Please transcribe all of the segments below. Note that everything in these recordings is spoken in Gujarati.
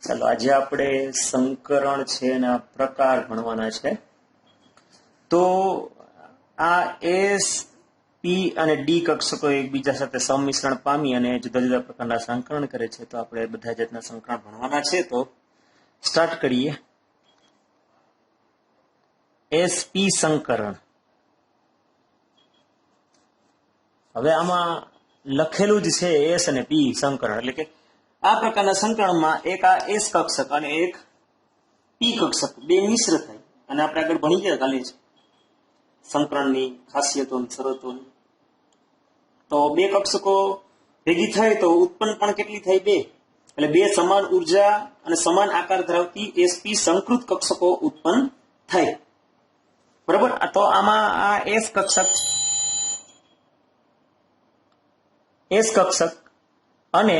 ચાલો આજે આપણે સંકરણ છે એના પ્રકાર ભણવાના છે. તો આ એસ પી અને ડી કક્ષકો એકબીજા સાથે સંમિશ્રણ પામી અને જુદા જુદા પ્રકારના સંકરણ કરે છે. તો આપણે બધા જાતના સંકરણ ભણવાના છે. તો સ્ટાર્ટ કરીએ. એસ પી સંકરણ. હવે આમાં લખેલું જ છે એસ અને પી સંકરણ, એટલે કે આ પ્રકારના સંકરણમાં એક આ એસ કક્ષક અને એક પી કક્ષક બે મિશ્ર થાય અને આપણે આગળ ભણી ગયા કાલે જ સંકરણની ખાસિયતો અને શરતોની. તો બે કક્ષકો ભેગી થાય તો ઉત્પન્ન પણ કેટલી થાય? બે. એટલે બે સમાન ઉર્જા અને સમાન આકાર ધરાવતી એસપી સંકૃત કક્ષકો ઉત્પન્ન થાય. બરોબર. તો આમાં આ એસ કક્ષક અને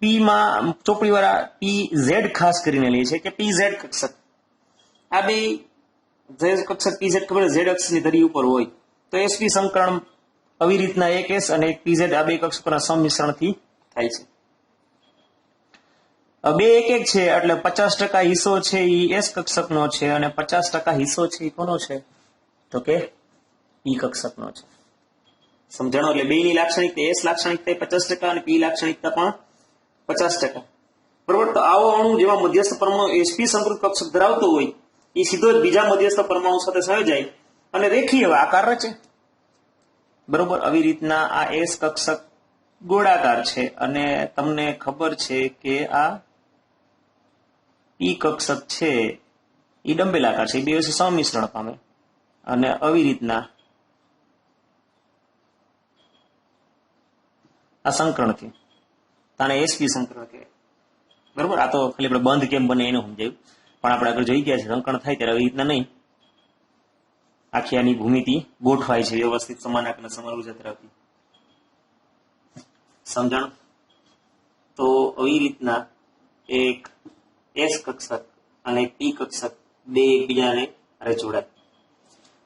પી માં ચોપડી વાળા પી ઝેડ ખાસ કરીને લે છે કે પી ઝેડ કક્ષક. આ બે કક્ષક પી ઝેડ ખબર ઝેડ અક્ષની ધરી ઉપર હોય તો એસપી સંકરણ આવી રીતના એક એસ અને એક પી ઝેડ આ બે કક્ષકોના સંમિશ્રણથી થાય છે. બે એક એક છે એટલે 50% હિસ્સો છે એ એસ કક્ષકનો છે અને 50% હિસ્સો છે એ કોનો છે? તો કે પી કક્ષકનો છે. સમજાણો? એટલે બે ની લાક્ષણિકતા એસ લાક્ષણિકતા 50% અને પી લાક્ષણિકતા પણ 50%. બરોબર. તો આવો અણુ જેવા મધ્યસ્થ પરમાણુ એસપી સંકૃત કક્ષક ધરાવતો હોય એ સીધો જ બીજા મધ્યસ્થ પરમાણુ સાથે સંયોજાય અને રેખીય આકાર રચે. બરોબર. આવી રીતના આ એસ કક્ષક ગોળાકાર છે અને તમને ખબર છે કે આ પી કક્ષક છે એ ડંબેલાકાર છે. એ બે સંમિશ્રણ પામે અને આવી રીતના આ સંકરણથી તાને એસપી સંકરણ કહેવાય. બરોબર. આ તો ખાલી આપણે બંધ કેમ બને એનું સમજાયું, પણ આપણે આગળ જોઈ ગયા છે સંકરણ થાય ત્યારે આવી રીતના નહીં, આખી આની ભૂમિતિ ગોઠવાય છે વ્યવસ્થિત સમાન આકાર સમાન ઉર્જા ધરાવતી. સમજાણ? તો આવી રીતના એક એસ કક્ષક અને પી કક્ષક બે એકબીજાને જોડાય.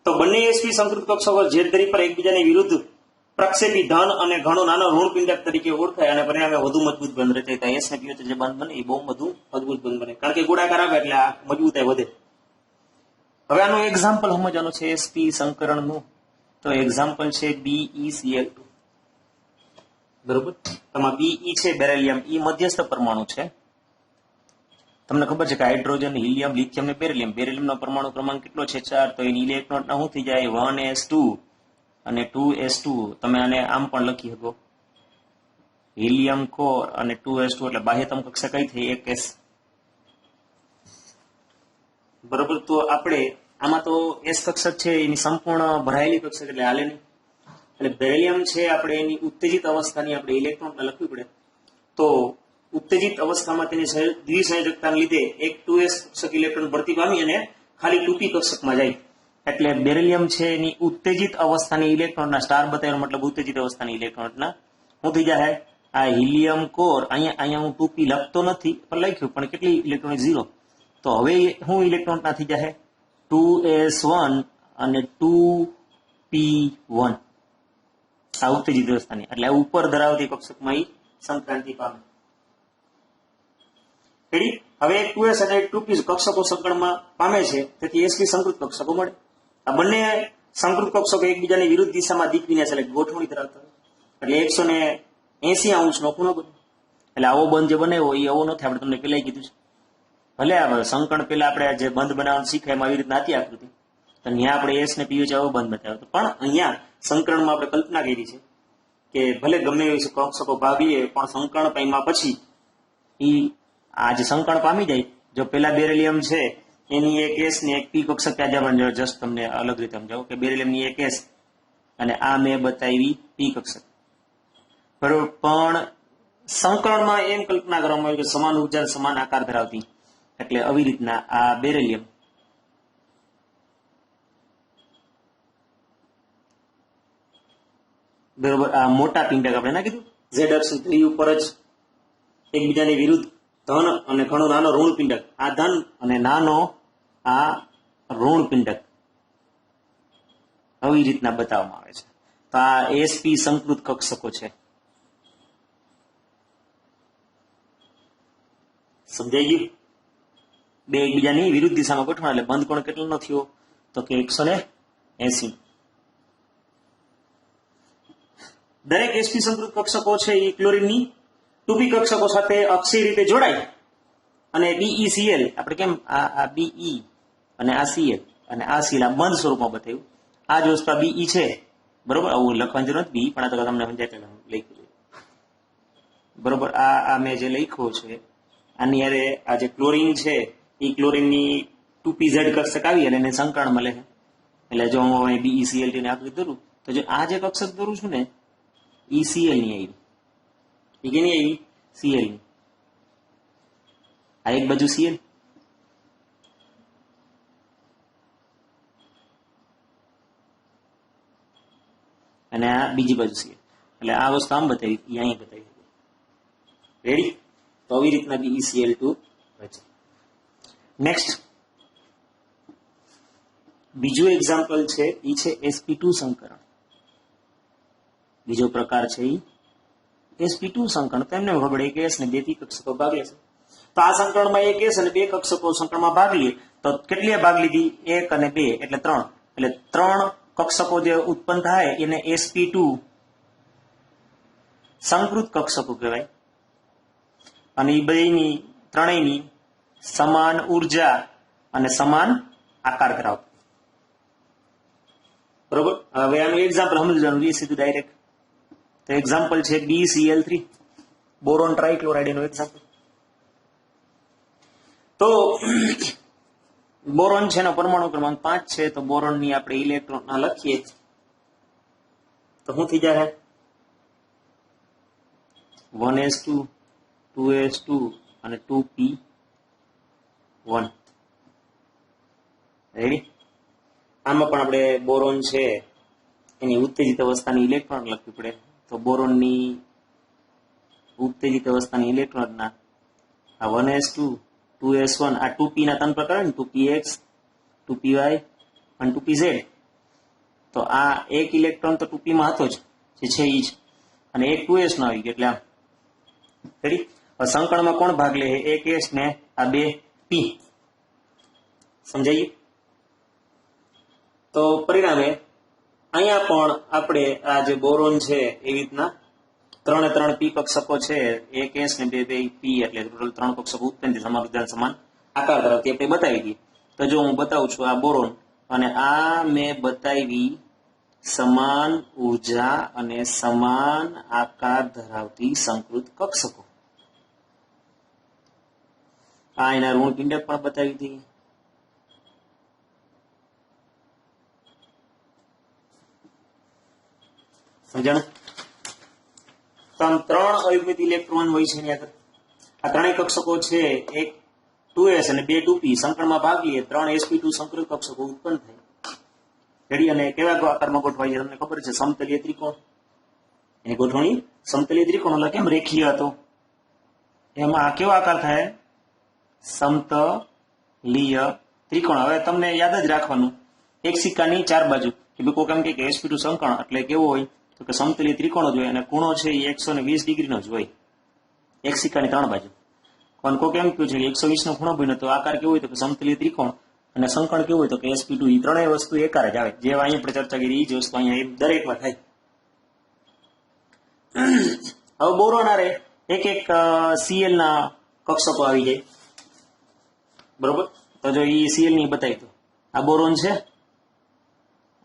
તો બંને એસપી સંકૃત કક્ષકો ઝેડ ધરી પર એકબીજાની વિરુદ્ધ પ્રક્ષેપી ધન અને ઘણો નાનો ઋણપિંડક તરીકે ઓળખાય અને પરિણામે વધુ મજબૂત બંધ રચાય. એસ ને પી વચ્ચે જે બંધ બને એ બહુ વધુ મજબૂત બંધ બને, કારણ કે ગોળાકાર આવે એટલે આ મજબૂતાઈ વધે. હવે આનું એક્ઝામ્પલ સમજવાનું છે એસપી સંકરણનું. તો એક્ઝામ્પલ છે BeCl2. બરોબર. તમારે Be છે બેરેલિયમ, ઈ મધ્યસ્થ પરમાણુ છે. તમને ખબર છે કે હાઇડ્રોજન, હિલિયમ, લિથિયમ ને બેરેલિયમ. બેરેલિયમનો પરમાણુ ક્રમાંક કેટલો છે? 4. તો એની ઇલેક્ટ્રોનના શું થઈ જાય? 1s2 અને 2s2. તમે આને આમ પણ લખી શકો, હિલિયમ કોર અને 2s2 એટલે બાહ્યતમ કક્ષા કઈ થઈ? 1s. બરોબર. તો આપણે આમાં તો એસ કક્ષક છે એની સંપૂર્ણ ભરાયેલી કક્ષક એટલે હાલે નહીં. એટલે બેરેલિયમ છે આપણે એની ઉત્તેજિત અવસ્થાની આપણે ઇલેક્ટ્રોન લખવી પડે. તો ઉત્તેજિત અવસ્થામાં તેની દ્વિસંયોજકતાને લીધે એક 2s કક્ષક ઇલેક્ટ્રોન ભરતી પામી અને ખાલી 2p કક્ષકમાં જાય. એટલે બેરેલિયમ છે એની ઉત્તેજિત અવસ્થાની ઇલેક્ટ્રોનના સ્ટાર બતાવ્યો મતલબ ઉત્તેજિત અવસ્થાની ઇલેક્ટ્રોનના શું થઈ જાય? આ હિલિયમ કોર અહીંયા હું 2p લખતો નથી પણ લખ્યું, પણ કેટલી ઇલેક્ટ્રોન? 0. તો હવે હું ઇલેક્ટ્રોનના થઈ જાય 2s1 અને 2p1 આ ઉત્તેજિત અવસ્થાની, એટલે ઉપર ધરાવતી કક્ષકમાં સંક્રાંતિ પામે. હવે 2s અને 2p કક્ષકો સંકરણમાં પામે છે, તેથી એસપી સંકૃત કક્ષકો મળે. આ બંને સંકૃત કક્ષકો એકબીજાની વિરુદ્ધ દિશામાં દિક વિન્યાસ એટલે ગોઠવણી ધરાવતા હોય એટલે 180 અંશનો ખૂણો બને. એટલે આવો બંધ જે બને હોય એ આવો નથી. આપણે તમને પેલા કીધું છે. ભલે આવે સંકરણ પેલા આપણે જે બંધ બનાવવાનું શીખાય એમાં આવી રીતના હતી આકૃતિ, તો ત્યાં આપણે એસ ને પી આવો બંધ બતાવ્યો. પણ અહીંયા સંકરણમાં આપણે કલ્પના કરી છે કે ભલે ગમે એવી કક્ષકો ભાગીએ પણ સંકરણ પામ્યા પછી આ જે સંકરણ પામી જાય, જો પેલા બેરેલિયમ છે એની એક એસ ને એક પી કક્ષક ત્યાં જસ્ટ તમને અલગ રીતે સમજાવું કે બેરેલિયમની એક એસ અને આ મેં બતાવી પી કક્ષક. બરોબર. પણ સંકરણમાં એમ કલ્પના કરવામાં આવી કે સમાન ઉર્જા સમાન આકાર ધરાવતી, એટલે આવી રીતના આ બેરેલિયમ બરોબર આ મોટા પિંડક આપણે ના કીધું ઝેડ અક્ષ ઉપર જ એકબીજાની વિરુદ્ધ ધન અને ઘણો નાનો ઋણ પિંડક, આ ધન અને નાનો આ ઋણ પિંડક આવી રીતના બતાવવામાં આવે છે. તો આ એસપી સંકૃત કક્ષકો છે. સમજાઈ ગયું? બે એકબીજાની વિરુદ્ધ દિશામાં ગોઠવાના એટલે બંધ કોણ કેટલાનો થયો? તો કે 180. દરેક sp સંકૃત કક્ષકો છે એ ક્લોરીનની 2p કક્ષકો સાથે અક્ષીય રીતે જોડાય અને BeCl આપણે કેમ આ Be અને આ Cl અને આ Cl આ બંધ સ્વરૂપમાં બતાવ્યું. આ જ વસ્તુ Be છે, બરોબર? આવું લખવાની જરૂર નથી, પણ આ તો તમને સમજાય લખ્યું બરોબર. આ મેં જે લખ્યું છે આની યારે આ જે ક્લોરીન છે એ ક્લોરીનની 2pz કક્ષક આવી અને એને સંકરણ મળે છે. એટલે જો હું BeCl ને આકૃતિ દોરું તો જો આ જે કક્ષક દોરું છું ને એ Cl ની આવી, એ કેની આવી? Cl ની. આ એક બાજુ Cl અને આ બીજી બાજુ Cl. એટલે આ વસ્તુ આમ બતાવી, એ અહીં બતાવી. રેડી? તો આવી રીતના BeCl2 બચે. નેક્સ્ટ બીજું એક્ઝામ્પલ છે એ છે sp2 સંકરણ. બીજો પ્રકાર છે એ sp2 સંકરણ. તેમને ખબર એક s ને 2 p કક્ષકો ભાગ લે છે. તો આ સંકરણમાં એક s અને 2 કક્ષકો સંકરણમાં ભાગ લે તો કેટલી ભાગ લીધી? 1 અને 2 એટલે 3. એટલે 3 કક્ષકો જે ઉત્પન્ન થાય એને sp2 સંકૃત કક્ષકો કહેવાય. અને એ બેની ત્રણેયની સમાન ઉર્જા અને સમાન આકાર ધરાવતા. બરોબર? હવે આનું એક્ઝામ્પલ સમજવાનું છે સીધું ડાયરેક્ટ. તો એક્ઝામ્પલ છે BeCl3, બોરોન ટ્રાઇક્લોરાઇડ એનું એક્ઝામ્પલ. તો બોરોન છે એનો પરમાણુ ક્રમાંક 5 છે. તો બોરોન ની આપણે ઇલેક્ટ્રોન લખીએ તો શું થઈ જાય? 1s2 2s2 અને 2p1. રેડી? આમાં પણ આપણે બોરોન છે એની ઉત્તેજિત અવસ્થાની ઇલેક્ટ્રોન લખવી પડે. તો બોરોનની ઉત્તેજિત અવસ્થાની ઇલેક્ટ્રોનના આ 1s2 2s1 આ 2p ના 3 પ્રકાર ને 2px 2py અને 2pz. તો આ એક ઇલેક્ટ્રોન તો 2p માં હતો જ, જે છે ઈ જ, અને એક 2s નો આવી ગયો. એટલે આમ રેડી? સંકળમાં કોણ ભાગ લે? એક s ને આ 2p. સમજાય? તો પરિણામે અહીંયા પણ આપણે આ જે બોરોન છે એવી રીતના 3 p કક્ષકો છે, એક s ને 2 p એટલે ટોટલ 3 કક્ષકો ઉત્પન્ન સમાન ઉર્જા સમાન આકાર ધરાવતી આપણે બતાવી દઈએ. તો જો હું બતાવું છું આ બોરોન અને આ મેં બતાવી સમાન ઉર્જા અને સમાન આકાર ધરાવતી સંકૃત કક્ષકો. આ એના ઋણ પિંડક પણ બતાવી હતી. સમજણ? તો આમ 3 અયુગ્મિત ઇલેક્ટ્રોન હોય છે એની આગળ. આ ત્રણેય કક્ષકો છે, એક 2s અને 2 2p સંકળમાં ભાગ લઈએ 3 sp2 સંકૃત કક્ષકો ઉત્પન્ન થાય. રેડી? અને કેવા આકારમાં ગોઠવાય છે તમને ખબર છે? સમતલીય ત્રિકોણ. એની ગોઠવણી સમતલીય ત્રિકોણ. એટલે કેમ રેખીય હતો એમાં આ કેવો આકાર થાય? સમતલીય ત્રિકોણ. હવે તમને યાદ જ રાખવાનું એક સિક્કાની 4 બાજુ. કે કોઈ કેમ કે sp2 સંકળ એટલે કેવો હોય? તો કે સમતલીય ત્રિકોણ જ હોય અને ખૂણો છે એ 120 ડિગ્રીનો જ હોય. એક સિક્કાની 3 બાજુ. પણ કોઈ કેમ કહ્યું છે કે 120 નો ખૂણો બન્યો તો આકાર કેવો હોય? તો કે સમતલીય ત્રિકોણ. અને સંકળ કેવું હોય? તો કે sp2. એ ત્રણેય વસ્તુ એકાર જ આવે. જેવા અહીંયા આપણે ચર્ચા કરી એ જ વસ્તુ અહીંયા દરેકમાં થાય. હવે બોરોન આરે એક Cl ના કક્ષકો આવી જાય. બરોબર? તો જો એ Cl ની બતાવી તો આ બોરોન છે,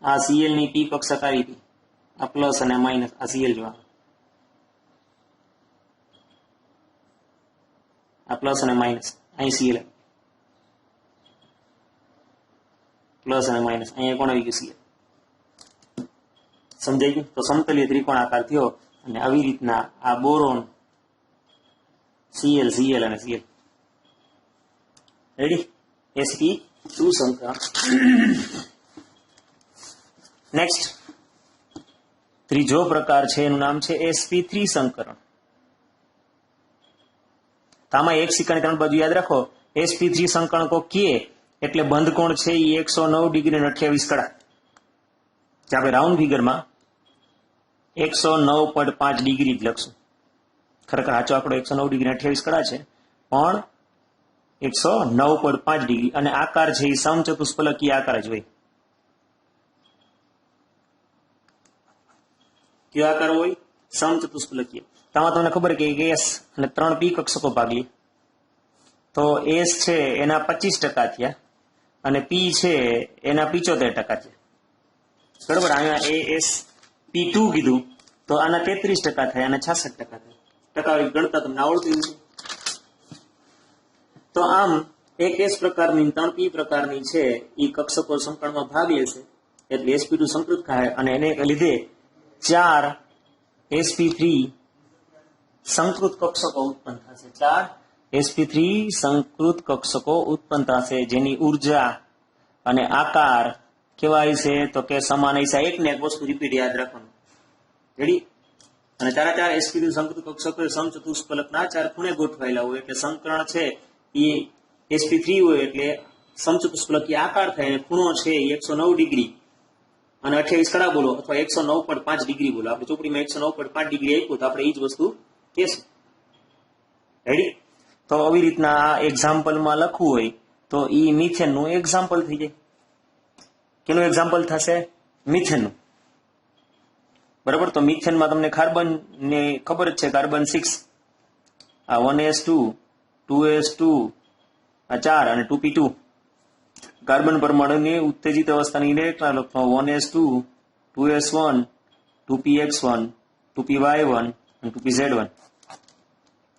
આ Cl ની p કક્ષક આવી હતી, આ પ્લસ અને માઇનસ, આ Cl જોવા, આ પ્લસ અને માઇનસ, અહીં Cl પ્લસ અને માઇનસ, અહીંયા કોણ આવી ગયું? Cl. સમજાઈ ગયું? તો સમતલીય ત્રિકોણ આકાર થયો અને આવી રીતના આ બોરોન Cl Cl અને Cl. રેડી? sp2 સંકરણ. નેક્સ્ટ ત્રીજો પ્રકાર છે એનું નામ છે sp3 સંકરણ. તો આમાં એક સિક્કાની 3 બાજુ યાદ રાખો. sp3 સંકરણ કો કે એટલે બંધ કોણ છે એ 109 ડિગ્રી અને 28 કડા. જે આપણે રાઉન્ડ ફિગરમાં 109.5 ડિગ્રી જ લખશું. ખરેખર સાચો આંકડો 109 ડિગ્રી 28 કડા છે, પણ 109.5 ડિગ્રી અને આકાર છે એ સમચતુષ્ફલકીય આકાર જ હોય. કયો આકાર હોય? સમચતુષ્ફલકીય. આમાં તમને ખબર કે એસ અને 3 પી કક્ષકો ભાગ લે તો એસ છે એના 25% થયા અને પી છે એના 75% થયા. બરોબર. અહીંયા એસ P2 કીધું તો આના 33% થાય અને 66% થાય. ટકાવારી ગણતા તમને આવડતું છે. તો આમ એક એસ પ્રકારની 3 પી પ્રકારની છે એ કક્ષકો સંકળમાં ભાગ લેશે એટલે sp2 સંકૃત થાય અને એને લીધે 4 sp3 સંકૃત કક્ષકો ઉત્પન્ન થશે. 4 sp3 સંકૃત કક્ષકો ઉત્પન્ન થશે જેની ઉર્જા અને આકાર કેવા હશે તો કે સમાન હશે. એક ને એક વસ્તુ રિપીટ યાદ રાખવાનું. રેડી? અને 4 sp3 સંકૃત કક્ષકો સમચતુષ્ફલકના 4 ખૂણે ગોઠવાયેલા હોય એટલે સંકરણ છે એ sp3 હોય એટલે સમચતુષ્ફલકીય આકાર થાય અને ખૂણો છે એ 109 ડિગ્રી અને 28 કડા બોલો અથવા 109.5 ડિગ્રી બોલો. આપણે ચોપડીમાં 109.5 ડિગ્રી આપ્યું તો આપણે એ જ વસ્તુ કહેશું. રેડી? તો આવી રીતના આ એક્ઝામ્પલમાં લખવું હોય તો ઈ મિથેનનું એક્ઝામ્પલ થઈ જાય. કેનું એક્ઝામ્પલ થશે? મિથેનનું. બરાબર. તો મિથેનમાં તમને કાર્બન ને ખબર જ છે, કાર્બન 6 આ 1s2 2s2 આ 4 અને 2p2 કાર્બન પરમાણુની ઉત્તેજિત અવસ્થાની ઇલેક્ટ્રોન લખવામાં 1s2 2s1 2px1 2py1 અને 2pz1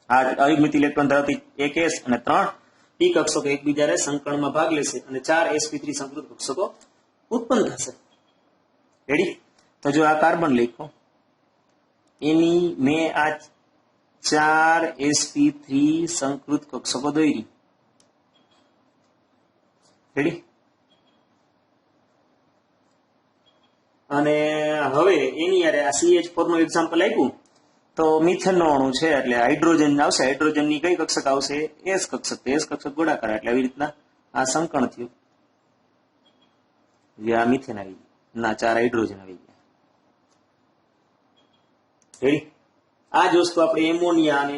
આ અયુગ્મિત ઇલેક્ટ્રોન ધરાવતી એક s અને 3 p કક્ષકો એકબીજાને સંકળમાં ભાગ લેશે અને 4 sp3 સંકૃત કક્ષકો ઉત્પન્ન થશે. રેડી? તો જો આ કાર્બન લખો એની મેં આ 4 sp3 સંકૃત કક્ષકો દોરી. રેડી? અને હવે એની યારે આ CH4 નું એક્ઝામ્પલ આપ્યું તો મિથેન નો અણુ છે એટલે હાઇડ્રોજન આવશે. હાઇડ્રોજન ની કઈ કક્ષક આવશે? એસ કક્ષક. એસ કક્ષક ગોળાકાર એટલે આવી રીતના આ સંકળ થયું. જે આ મિથેન આવી ના 4 હાઇડ્રોજન આવી ગયા. રેડી? આ જ વસ્તુ આપણે એમોનિયા અને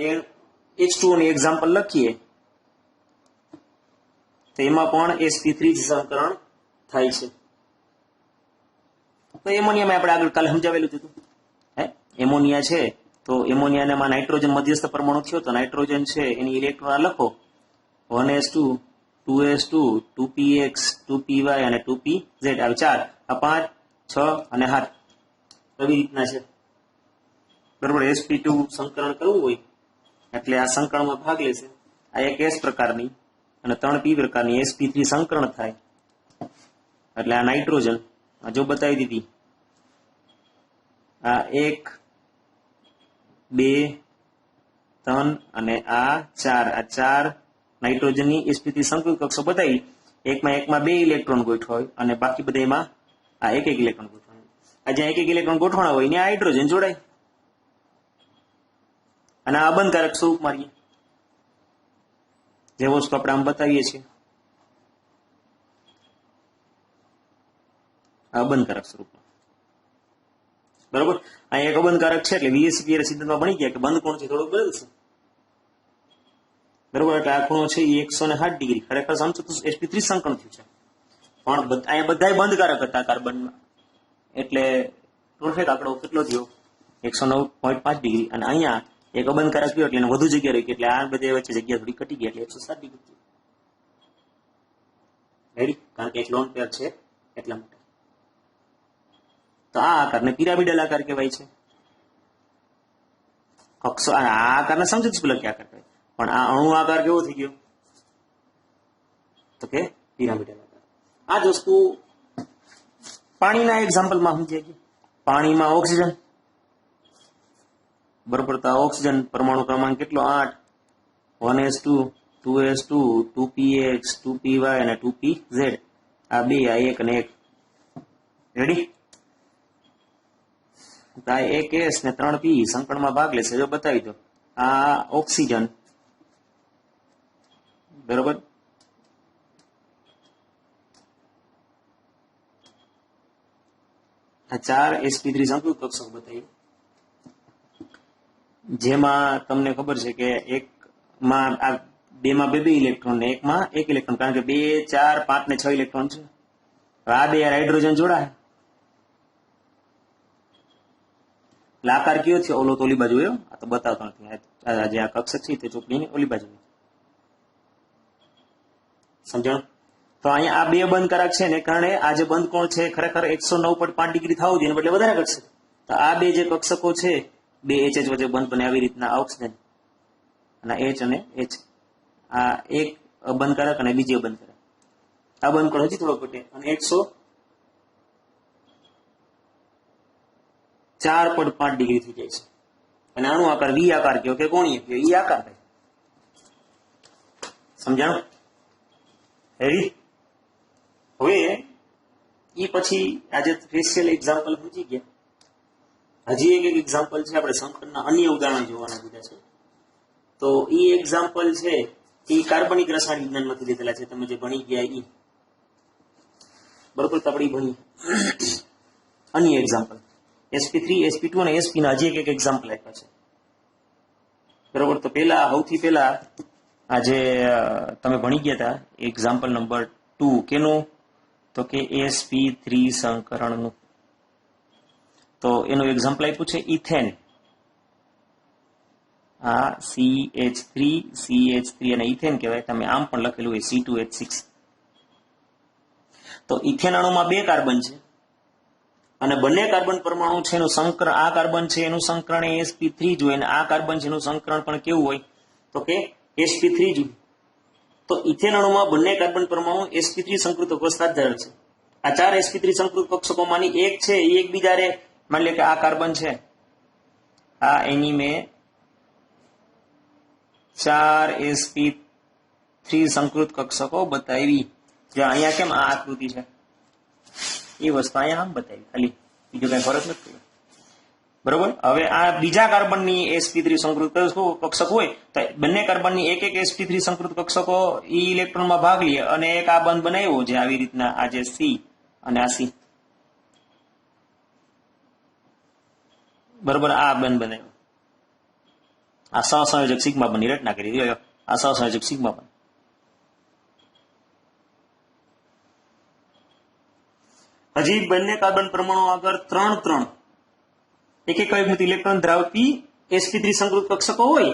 H2O ની એક્ઝામ્પલ લખીએ તો એમાં પણ sp3 સંકરણ થાય છે. તો એમોનિયામાં આપણે આગળ કાલે સમજાવેલું હતું. એમોનિયા છે તો એમોનિયામાં નાઇટ્રોજન મધ્યસ્થ પરમાણુ થયો તો નાઇટ્રોજન છે એની ઇલેક્ટ્રોન લખો 1s2 2s2 2px 2py અને 2pz આ 4 આ 5 6 અને 7 એવી રીતના છે. બરોબર. sp2 સંકરણ કરવું હોય એટલે આ સંકરણમાં ભાગ લેશે. આ એક s પ્રકારની અને 3 p પ્રકારની sp3 સંકરણ થાય એટલે આ નાઇટ્રોજન જો બતાવી દીધી આ 1 2 3 અને આ 4 આ 4 નાઇટ્રોજનની sp3 સંકૃત કક્ષો બતાવી. એકમાં 2 ઇલેક્ટ્રોન ગોઠવાય અને બાકી બધામાં આ એક ઇલેક્ટ્રોન ગોઠવાય. આ જ્યાં એક ઇલેક્ટ્રોન ગોઠવાના હોય ત્યાં હાઇડ્રોજન જોડાય અને આ અબંધકારક સ્વરૂપ મારીએ જે વસ્તુ આપણે આમ બતાવીએ છીએ અબંધકારક સ્વરૂપમાં. બરોબર. આ એક અબંધકારક છે એટલે VSEPR સિદ્ધાંતમાં ભણી ગયા કે બંધ કોણ છે થોડુંક બદલશે. બરોબર. એટલે આ ખૂણો છે એ 160 ડિગ્રી ખરેખર સમચતુષ્ sp3 સંકળ થયું છે પણ અહીંયા બધા બંધકારક હતા કાર્બનમાં એટલે પરફેક્ટ આંકડો કેટલો થયો 109.5 ડિગ્રી અને અહીંયા એક અબંધકારક થયો એટલે એને વધુ જગ્યા રહી એટલે આ બધે વચ્ચે જગ્યા થોડી ઘટી ગઈ એટલે 160 ડિગ્રી. રેડી? કારણ કે એક લોન પેર છે એટલા માટે. તો આ આકારને પિરામિડલ આકાર કહેવાય છે. કક્ષો આ આકારને સમચતુષ્ફલકીય આકાર કહેવાય પણ આ અણુ આકાર કેવો થઈ ગયો તો કે પિરામિડલ આકાર. આ જ વસ્તુ પાણીના એક્ઝામ્પલમાં સમજાય ગઈ. પાણીમાં ઓક્સિજન. બરોબર. તો ઓક્સિજન પરમાણુ ક્રમાંક કેટલો? 8 1s2 2s2 2px 2py અને 2pz આ 2 આ 1 અને 1. રેડી? આ 1s ને 3p સંકળમાં ભાગ લેશે જો બતાવી દો. આ ઓક્સિજન. બરોબર. આ 4 sp3 સંકૃત કક્ષક બતાવ્યું જેમાં તમને ખબર છે કે એકમાં આ 2 માં 2 ઇલેક્ટ્રોન ને 1 માં 1 ઇલેક્ટ્રોન, કારણ કે 2, 4, 5 ને 6 ઇલેક્ટ્રોન છે. આ 2 હાઇડ્રોજન જોડાય એટલે આકાર કયો છે? ઓલો તો ઓલી બાજુ આવ્યો, આ તો બતાવતો નથી. જે આ કક્ષક છે તે ચોકડીની ઓલી બાજુ સમજણ. તો અહીંયા આ 2 બંધકારક છે ને કારણે આ જે બંધ કોણ છે ખરેખર 109.5 ડિગ્રી થવું જોઈએ, એટલે વધારે ઘટશે. તો આ 2 જે કક્ષકો છે 2 HH વચ્ચે બંધ બને આવી રીતના ઓક્સિજન અને H અને H, આ એક બંધકારક અને બીજી બંધકારક. આ બંધ કોણ હજી થોડો ઘટે અને 104.5 ડિગ્રી થઈ જાય છે. અને આનો આકાર વી આકાર કયો કે કોણીય કયો, ઈ આકાર થાય. સમજાણું? રેડી? હવે ઈ પછી આજે સ્પેશિયલ એક્ઝામ્પલ સમજી ગયા. હજી એક એક્ઝામ્પલ છે, આપણે સંકળના અન્ય ઉદાહરણ જોવાના દીધા છે. તો ઈ એક્ઝામ્પલ છે એ કાર્બનિક રસાયણ વિજ્ઞાનમાંથી લીધેલા છે, તમે જે ભણી ગયા ઈ. બરોબર? તો આપણે ભણી અન્ય એક્ઝામ્પલ sp3, sp2 અને sp ના હજી એક એક્ઝામ્પલ આપ્યા છે. બરોબર? તો સૌથી પહેલા આ જે તમે ભણી ગયા હતા એક્ઝામ્પલ નંબર 2 કેનું? તો કે sp3 સંકરણનું. તો એનું એક્ઝામ્પલ આપ્યું છે ઇથેન. આ CH3 અને ઇથેન કહેવાય. તમે આમ પણ લખેલું હોય C2H6. તો ઇથેન અણુમાં 2 કાર્બન છે અને બંને કાર્બન પરમાણુ છે એનું સંકરણ, આ કાર્બન છે એનું સંકરણ sp3 જોઈએ અને આ કાર્બન છે એનું સંકરણ પણ કેવું હોય? તો કે sp3 જોઈએ. તો ઇથેન અણુમાં બંને કાર્બન પરમાણુ sp3 સંકૃત અવસ્થા ધરાવે છે. આ 4 sp3 સંકૃત કક્ષકોમાંની એક છે એ એકબીજારે, માની લે કે આ કાર્બન છે, આ એની મેં 4 sp3 સંકૃત કક્ષકો બતાવી. જે અહીંયા કેમ આ આકૃતિ છે એ વસ્તુ અહીંયા આમ બતાવી, ખાલી બીજો કઈ ફરક નથી. બરોબર? હવે આ બીજા કાર્બનની sp3 સંકૃત કક્ષક હોય તો બંને કાર્બનની એક sp3 સંકૃત કક્ષકો ઈ ઇલેક્ટ્રોનમાં ભાગ લે અને એક આ બંધ બનાવ્યો છે આવી રીતના, આ જે C અને આ C. બરોબર? આ બંધ બનાવ્યો, આ સહસંયોજક સિગ્મા બંધની રચના કરી. આ સહસંયોજક સિગ્મા બંધ. હજી બંને કાર્બન પરમાણુ આગળ 3 એક વખત ઇલેક્ટ્રોન ધરાવતી sp3 સંકૃત કક્ષકો હોય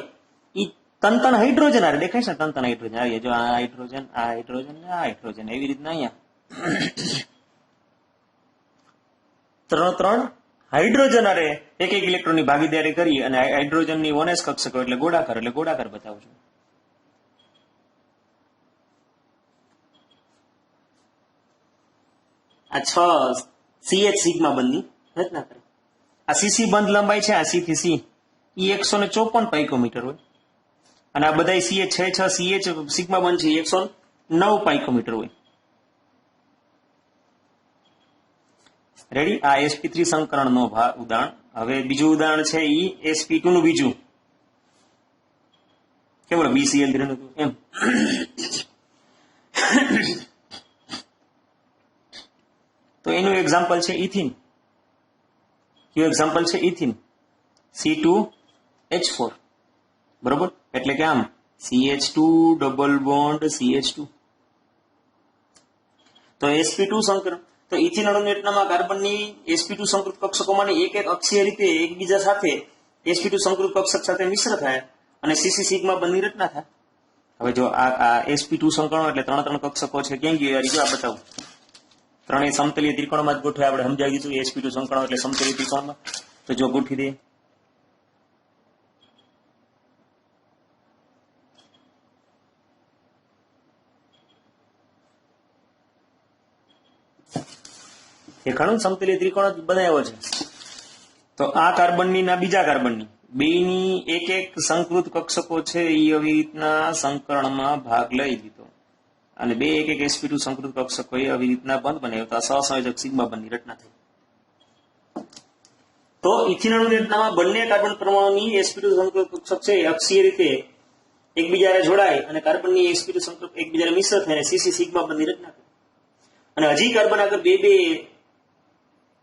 ઈ તન હાઇડ્રોજન આરે દેખાય છે, તન હાઇડ્રોજન આવે. જો આ હાઇડ્રોજન, આ હાઇડ્રોજન ને આ હાઇડ્રોજન, એવી રીતના અહીંયા 3 હાઇડ્રોજન આરે એક ઇલેક્ટ્રોનની ભાગીદારી કરી અને હાઇડ્રોજનની 1s કક્ષકો એટલે ગોળાકાર બતાવું છું. આ 6 CH સિગ્મા બંધની રચના કરે. આ CC બંધ લંબાઈ છે, આ C થી C ઈ 154 પાઇકોમીટર હોય અને આ બધા CH 6 CH સિગ્મા બંધ છે 109 પાઇકોમીટર હોય. રેડી? આ sp3 સંકરણનો ઉદાહરણ. હવે બીજું ઉદાહરણ છે ઈ sp2 નું બીજું. કેવળ BCl એમ. તો એનું એક્ઝામ્પલ છે ઇથિન. કયું એક્ઝામ્પલ છે? Ethene C2H4. બરોબર? એટલે કે આમ CH2 ડબલ બોન્ડ CH2. તો sp2 સંકરણ. તો ઇથિન અણુની રચનામાં કાર્બનની sp2 સંકૃત કક્ષકોમાંની એક અક્ષીય રીતે એકબીજા સાથે sp2 સંકૃત કક્ષક સાથે મિશ્ર થાય અને CC સિગ્મા બંધની રચના થાય. હવે જો આ sp2 સંકરણો એટલે 3 કક્ષકો છે. ક્યાં ગયું યાર? જો આ બતાવું. ત્રણેય સમતલીય ત્રિકોણમાં જ ગોઠવે. આપણે સમજાવી દીધું sp2 સંકરણો એટલે સમતલીય ત્રિકોણમાં. તો જો ગોઠવી દે. એ ઘણું સમતલીય ત્રિકોણ જ બનાવ્યો છે. તો આ કાર્બનની ના બીજા કાર્બનની બેની એક સંકૃત કક્ષકો છે એ આવી રીતના સંકરણમાં ભાગ લઈ લીધો અને બે એક sp2 સંકૃત કક્ષકો એ આવી રીતના બંધ બનાવ્યો તો આ સહસંયોજક સિગ્મા બંધની રચના થઈ. તો ઇથિન અણુની રચનામાં બંને કાર્બન પરમાણુની sp2 સંકૃત કક્ષક છે અક્ષીય રીતે એકબીજાને જોડાય અને કાર્બનની sp2 સંકૃત એકબીજાને મિશ્ર થઈને CC સિગ્મા બંધની રચના કરી. અને હજી કાર્બન આગળ બે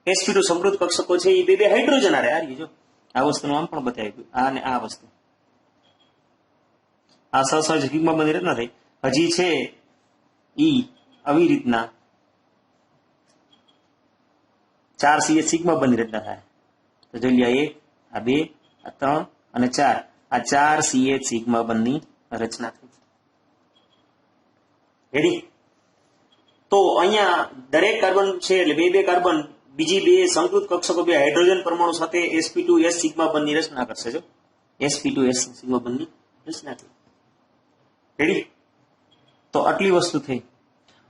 sp2 સંકૃત કક્ષકો છે એ બે હાઇડ્રોજન આરે. આ જો આ વસ્તુનું આમ પણ બતાવી ગયું, આ અને આ વસ્તુ આ સહસહજ સિગ્મા બંધની રચના થઈ. હજી છે ઈ આવી રીતના 4 CH સિગ્મા બંધની રચના થાય. તો જોઈ લો 1, આ 2, આ 3 અને 4, આ 4 CH સિગ્મા બંધની રચના થઈ. રેડી? તો અહીંયા દરેક કાર્બન છે એટલે બે કાર્બન બીજી બે સંકૃત કક્ષકો બે હાઇડ્રોજન પરમાણુ સાથે sp2s સિગ્મા બંધની રચના કરશે. જો sp2s સિગ્મા બંધની રચના થઈ. રેડી? તો આટલી વસ્તુ થઈ.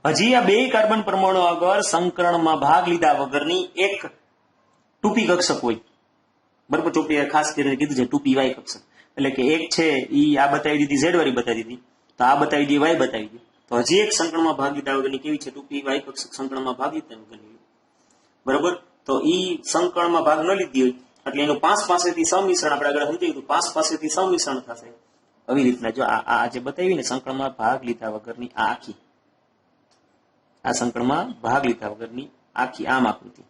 હજી આ બે કાર્બન પરમાણુ આગળ સંકરણમાં ભાગ લીધા વગરની એક 2p કક્ષક હોય. બરાબર? ચોપડીએ ખાસ કરીને કીધું છે 2py કક્ષક. એટલે કે એક છે ઈ આ બતાવી દીધી z વાળી બતાવી દીધી, તો આ બતાવી દીધી y બતાવી દીધી. તો હજી એક સંકરણમાં ભાગ લીધા વગરની કેવી છે? 2py કક્ષક સંકરણમાં ભાગ લીધા વગરની. બરાબર? તો ઈ સંકરણમાં ભાગ ન લીધી હોય એટલે એનું 5 પાસેથી સંમિશ્રણ આપણે આગળ સમજાવ્યું હતું, 5 પાસેથી સંમિશ્રણ થશે. આવી રીતના જો આ જે બતાવી ને સંકરણમાં ભાગ લીધા વગરની આ આખી, આ સંકરણમાં ભાગ લીધા વગરની આખી આમ આકૃતિ,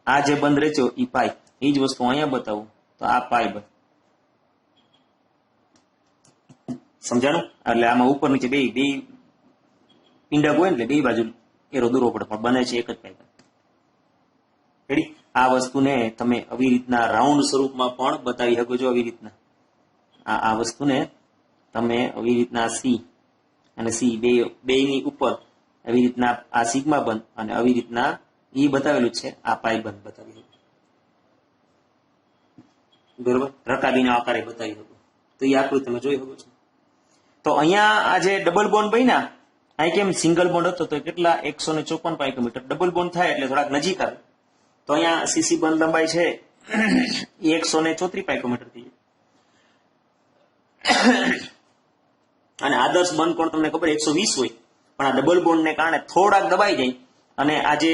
આ જે બંધ રચ્યો ઈ પાય, એ જ વસ્તુ અહીંયા બતાવું તો આ પાય બંધ. સમજાણું? એટલે આમાં ઉપર નીચે બે પિંડક હોય એટલે બે બાજુ એરો દૂરવો પડે, પણ બને છે એક જ પાય. રેડી? આ વસ્તુને તમે આવી રીતના રાઉન્ડ સ્વરૂપમાં પણ બતાવી શકો છો. આવી રીતના આ વસ્તુને તમે આવી રીતના સી અને સી બે ની ઉપર આવી રીતના આ સિગ્મા બંધ અને આવી રીતના એ બતાવેલું છે, આ પાય બંધ બતાવી શકો. બરોબર? રકાબીના આકારે બતાવી શકો. તો એ આકૃતિ તમે જોઈ શકો છો. તો અહીંયા આ જે ડબલ બોન્ડ બન્યા, અહીં કેમ સિંગલ બોન્ડ હતો તો કેટલા 154 પાઇકોમીટર, ડબલ બોન્ડ થાય એટલે થોડાક નજીક આવે. તો અહીંયા સીસી બંધ લંબાઈ છે એ 134 પાઇકોમીટર થઈ જાય. અને આદર્શ બંધ કોણ તમને ખબર 120 હોય, પણ આ ડબલ બોન્ડ ને કારણે થોડાક દબાઈ જાય અને આ જે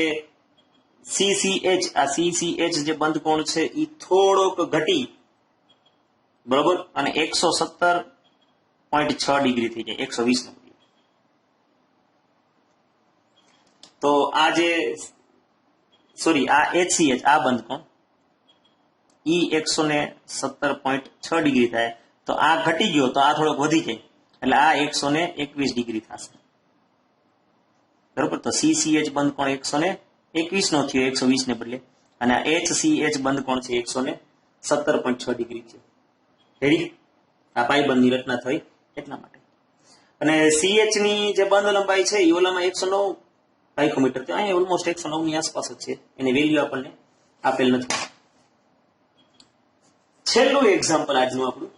CCH જે બંધ કોણ છે એ થોડોક ઘટી, બરોબર, અને 117.6 ડિગ્રી થઈ જાય 120 નો. તો આ જે આ HCH આ બંધ કોણ ઈ 117.6 ડિગ્રી થાય, તો આ ઘટી ગયો તો આ થોડોક વધી જાય એટલે આ 121 ડિગ્રી થશે. બરોબર? તો CCH બંધ કોણ 121 નો થયો 120 ને બદલે, અને આ HCH બંધ કોણ છે 117.6 ડિગ્રી છે. રેડી? આ પાઈ બંધની રચના થઈ એટલા માટે. અને CH ની જે બંધ લંબાઈ છે એ ઓલામાં 109 પાઇકોમીટર છે, અહીંયા ઓલમોસ્ટ 109 ની આસપાસ જ છે. એની વેલ્યુ આપણને આપેલ નથી. છેલ્લું એક્ઝામ્પલ આજનું આપણું,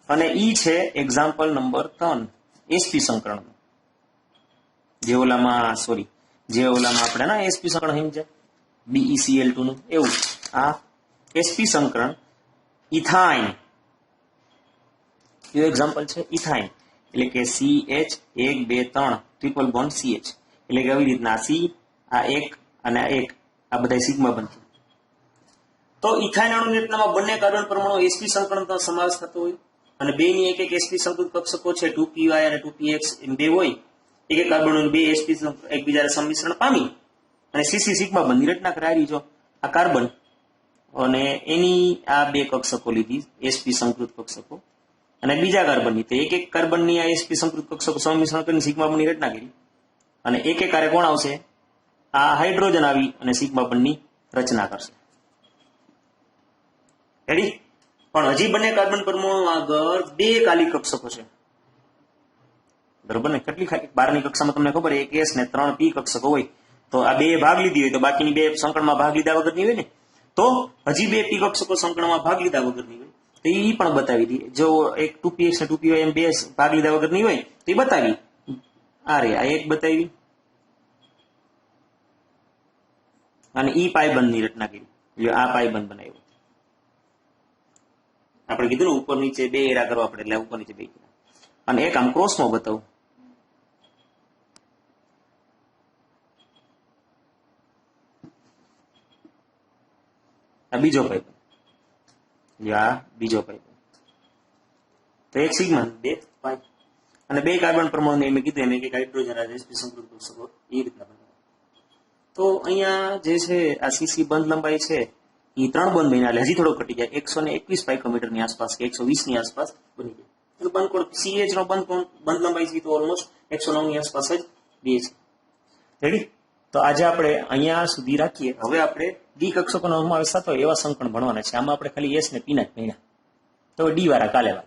અને ઈ છે એક્ઝામ્પલ નંબર 3 sp સંકરણ. જે ઓલામાં આપણે ના sp સંકરણ સમજ્યા BeCl2 નું, એવું આ sp સંકરણ ઇથાઇન એવું એક્ઝામ્પલ છે. ઇથાઇન એટલે કે CH 1 2 3 ટ્રિપલ બોન્ડ CH, એટલે કે આવી રીતના C આ 1 અને આ 1 આ બધા સિગ્મા બંધ. તો ઇથાઇન અણુની રચનામાં બંને કાર્બન પરમાણુ sp સંકરણનો સમાવેશ થતો હોય અને બે ની એક sp સંકૃત કક્ષકો છે 2py અને 2px એમ બે હોય. એક કાર્બન બે sp એકબીજાને સંમિશ્રણ પામી અને cc સિગ્મા બંધની રચના કરાવી. જો આ કાર્બન અને એની આ બે કક્ષકો લીધી sp સંકૃત કક્ષકો, અને બીજા કાર્બનની તો એક કાર્બનની આ sp સંકૃત કક્ષકો સંમિશ્રણ કરીને સિગ્મા બંધની રચના કરી, અને એક આરે કોણ આવશે? આ હાઇડ્રોજન આવી અને સિગ્મા બંધની રચના કરશે. રેડી? પણ હજી બંને કાર્બન પરમાણુ આગળ બે કાલી કક્ષકો છે. બરોબર ને? કેટલી ખાલી 12ની કક્ષામાં તમને ખબર એક S ને 3 P કક્ષકો હોય, તો આ બે ભાગ લીધી હોય તો બાકીની બે સંકળમાં ભાગ લીધા વગરની હોય ને, તો હજી બે P કક્ષકો સંકળમાં ભાગ લીધા વગરની હોય તો એ પણ બતાવી દઈએ. જો એક 2px ને 2py એમ બે ભાગ લીધા વગરની હોય તો એ બતાવી. આ એક બતાવી અને ઈ પાયબંધની રચના કરી. આ પાયબંધ બનાવ્યો. આપણે કીધું ને ઉપર નીચે બે એરા કરવા પડે એટલે ઉપર નીચે બે. અને એક આમ ક્રોસમાં બતાવું. આ બીજો પાઇપ, આ બીજો પાઇપ. તો એક સિગ્મા બે પાઇપ અને બે કાર્બન પરમાણુ મેં કીધું એમ એક હાઇડ્રોજન sp સંકૃત કક્ષકો એ રીતના બનાવે. તો અહીંયા જે છે આ સીસી બંધ લંબાઈ છે એ 3 બંધ બન્યા એટલે હજી થોડો ઘટી જાય 121 પાઇકોમીટર ની આસપાસ કે 120 ની આસપાસ બની જાય. બંધ કોણ CH નો બંધ લંબાઈ છે તો ઓલમોસ્ટ 109 ની આસપાસ જ દે છે. રેડી? તો આજે આપણે અહીંયા સુધી રાખીએ. હવે આપણે ડી કક્ષકોનો સમાવેશ થતો હોય એવા સંકળ ભણવાના છે. આમાં આપણે ખાલી એસ ને પી ના જ ભણ્યા. તો ડી વાળા કાલે વાત.